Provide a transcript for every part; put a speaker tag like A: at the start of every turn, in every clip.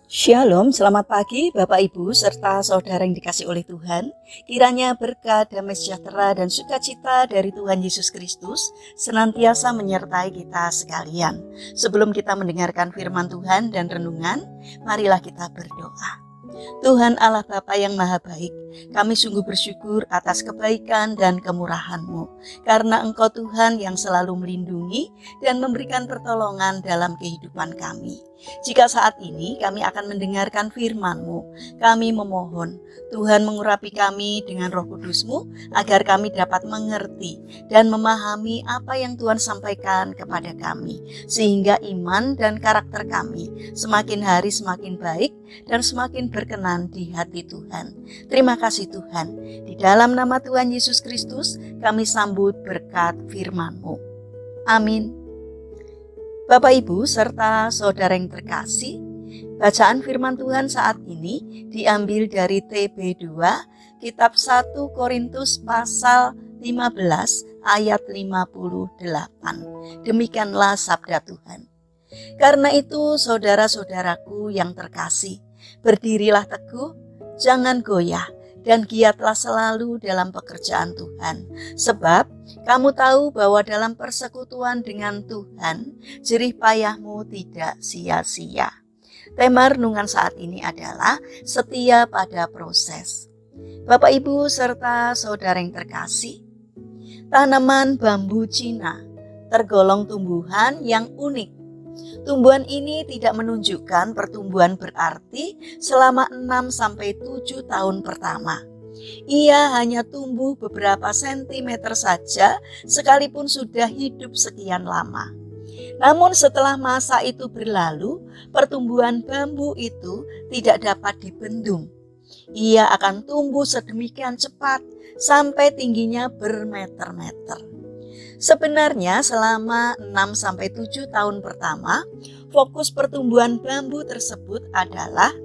A: Shalom, selamat pagi Bapak Ibu serta saudara yang dikasih oleh Tuhan. Kiranya berkat, damai sejahtera dan sukacita dari Tuhan Yesus Kristus senantiasa menyertai kita sekalian. Sebelum kita mendengarkan firman Tuhan dan renungan, marilah kita berdoa. Tuhan Allah Bapa yang Maha Baik, kami sungguh bersyukur atas kebaikan dan kemurahan-Mu, karena Engkau Tuhan yang selalu melindungi dan memberikan pertolongan dalam kehidupan kami. Jika saat ini kami akan mendengarkan firman-Mu, kami memohon Tuhan mengurapi kami dengan Roh Kudus-Mu agar kami dapat mengerti dan memahami apa yang Tuhan sampaikan kepada kami, sehingga iman dan karakter kami semakin hari semakin baik dan semakin berkenan di hati Tuhan. Terima kasih Tuhan. Di dalam nama Tuhan Yesus Kristus kami sambut berkat firman-Mu. Amin. Bapak Ibu serta saudara yang terkasih, bacaan firman Tuhan saat ini diambil dari TB2 kitab 1 Korintus pasal 15 ayat 58. Demikianlah sabda Tuhan. Karena itu saudara-saudaraku yang terkasih, berdirilah teguh, jangan goyah, dan giatlah selalu dalam pekerjaan Tuhan. Sebab kamu tahu bahwa dalam persekutuan dengan Tuhan, jerih payahmu tidak sia-sia. Tema renungan saat ini adalah setia pada proses. Bapak Ibu serta saudara yang terkasih, tanaman bambu Cina tergolong tumbuhan yang unik. Tumbuhan ini tidak menunjukkan pertumbuhan berarti selama 6-7 tahun pertama. Ia hanya tumbuh beberapa sentimeter saja sekalipun sudah hidup sekian lama. Namun setelah masa itu berlalu, pertumbuhan bambu itu tidak dapat dibendung. Ia akan tumbuh sedemikian cepat sampai tingginya bermeter-meter. Sebenarnya selama 6-7 tahun pertama, fokus pertumbuhan bambu tersebut adalah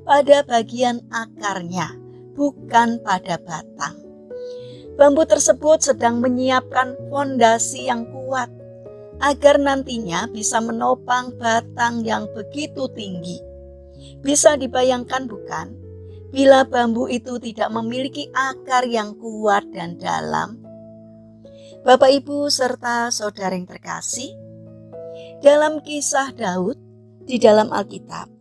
A: pada bagian akarnya, bukan pada batang. Bambu tersebut sedang menyiapkan fondasi yang kuat agar nantinya bisa menopang batang yang begitu tinggi. Bisa dibayangkan bukan? Bila bambu itu tidak memiliki akar yang kuat dan dalam. Bapak Ibu serta saudara yang terkasih, dalam kisah Daud di dalam Alkitab,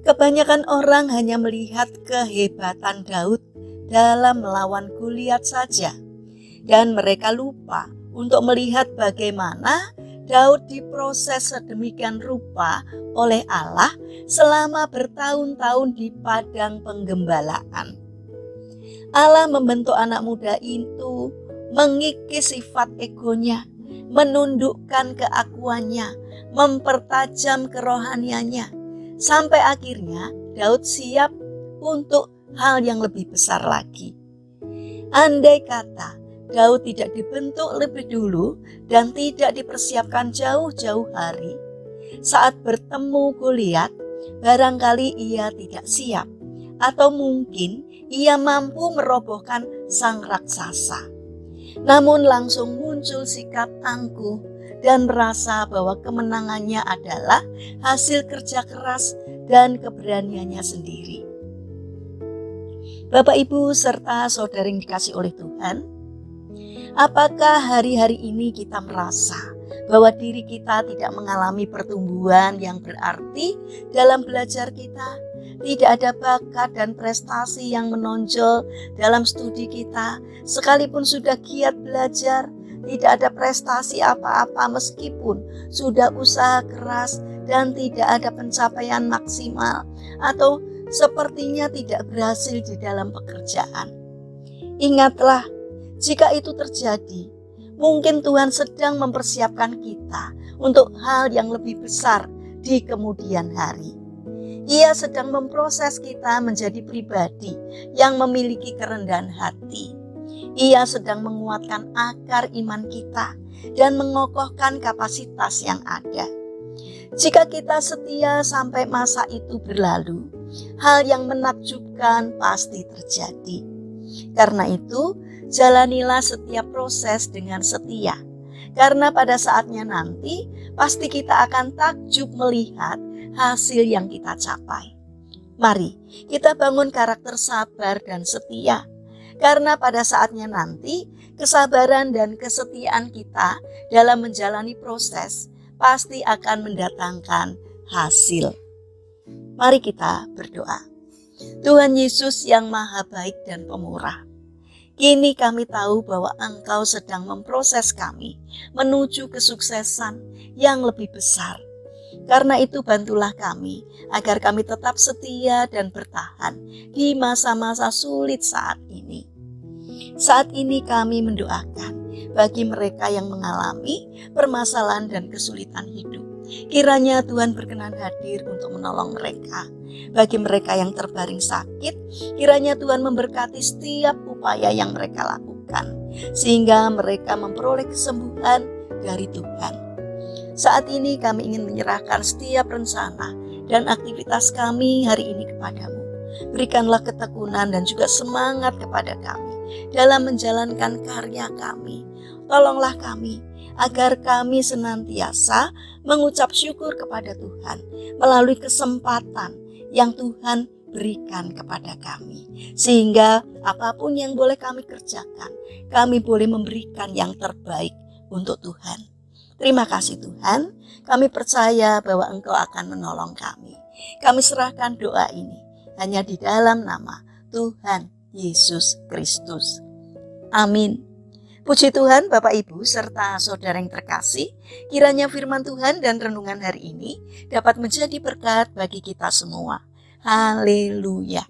A: kebanyakan orang hanya melihat kehebatan Daud dalam melawan Goliat saja, dan mereka lupa untuk melihat bagaimana Daud diproses sedemikian rupa oleh Allah selama bertahun-tahun di padang penggembalaan. Allah membentuk anak muda itu mengikis sifat egonya, menundukkan keakuannya, mempertajam kerohaniannya, sampai akhirnya Daud siap untuk hal yang lebih besar lagi. Andai kata Daud tidak dibentuk lebih dulu dan tidak dipersiapkan jauh-jauh hari, saat bertemu Goliat, barangkali ia tidak siap, atau mungkin ia mampu merobohkan sang raksasa. Namun langsung muncul sikap angkuh dan merasa bahwa kemenangannya adalah hasil kerja keras dan keberaniannya sendiri. Bapak Ibu serta saudara yang dikasih oleh Tuhan, apakah hari-hari ini kita merasa bahwa diri kita tidak mengalami pertumbuhan yang berarti dalam belajar kita? Tidak ada bakat dan prestasi yang menonjol dalam studi kita, sekalipun sudah giat belajar, tidak ada prestasi apa-apa meskipun sudah usaha keras dan tidak ada pencapaian maksimal, atau sepertinya tidak berhasil di dalam pekerjaan. Ingatlah, jika itu terjadi, mungkin Tuhan sedang mempersiapkan kita untuk hal yang lebih besar di kemudian hari. Ia sedang memproses kita menjadi pribadi yang memiliki kerendahan hati. Ia sedang menguatkan akar iman kita dan mengokohkan kapasitas yang ada. Jika kita setia sampai masa itu berlalu, hal yang menakjubkan pasti terjadi. Karena itu, jalanilah setiap proses dengan setia. Karena pada saatnya nanti, pasti kita akan takjub melihat hasil yang kita capai. Mari kita bangun karakter sabar dan setia, karena pada saatnya nanti kesabaran dan kesetiaan kita dalam menjalani proses pasti akan mendatangkan hasil. Mari kita berdoa. Tuhan Yesus yang Maha Baik dan Pemurah, kini kami tahu bahwa Engkau sedang memproses kami menuju kesuksesan yang lebih besar. Karena itu bantulah kami agar kami tetap setia dan bertahan di masa-masa sulit saat ini. Saat ini kami mendoakan bagi mereka yang mengalami permasalahan dan kesulitan hidup. Kiranya Tuhan berkenan hadir untuk menolong mereka. Bagi mereka yang terbaring sakit, kiranya Tuhan memberkati setiap upaya yang mereka lakukan, sehingga mereka memperoleh kesembuhan dari Tuhan. Saat ini kami ingin menyerahkan setiap rencana dan aktivitas kami hari ini kepadamu. Berikanlah ketekunan dan juga semangat kepada kami dalam menjalankan karya kami. Tolonglah kami agar kami senantiasa mengucap syukur kepada Tuhan melalui kesempatan yang Tuhan berikan kepada kami. Sehingga apapun yang boleh kami kerjakan, kami boleh memberikan yang terbaik untuk Tuhan. Terima kasih Tuhan, kami percaya bahwa Engkau akan menolong kami. Kami serahkan doa ini hanya di dalam nama Tuhan Yesus Kristus. Amin. Puji Tuhan Bapak Ibu serta saudara yang terkasih, kiranya firman Tuhan dan renungan hari ini dapat menjadi berkat bagi kita semua. Haleluya.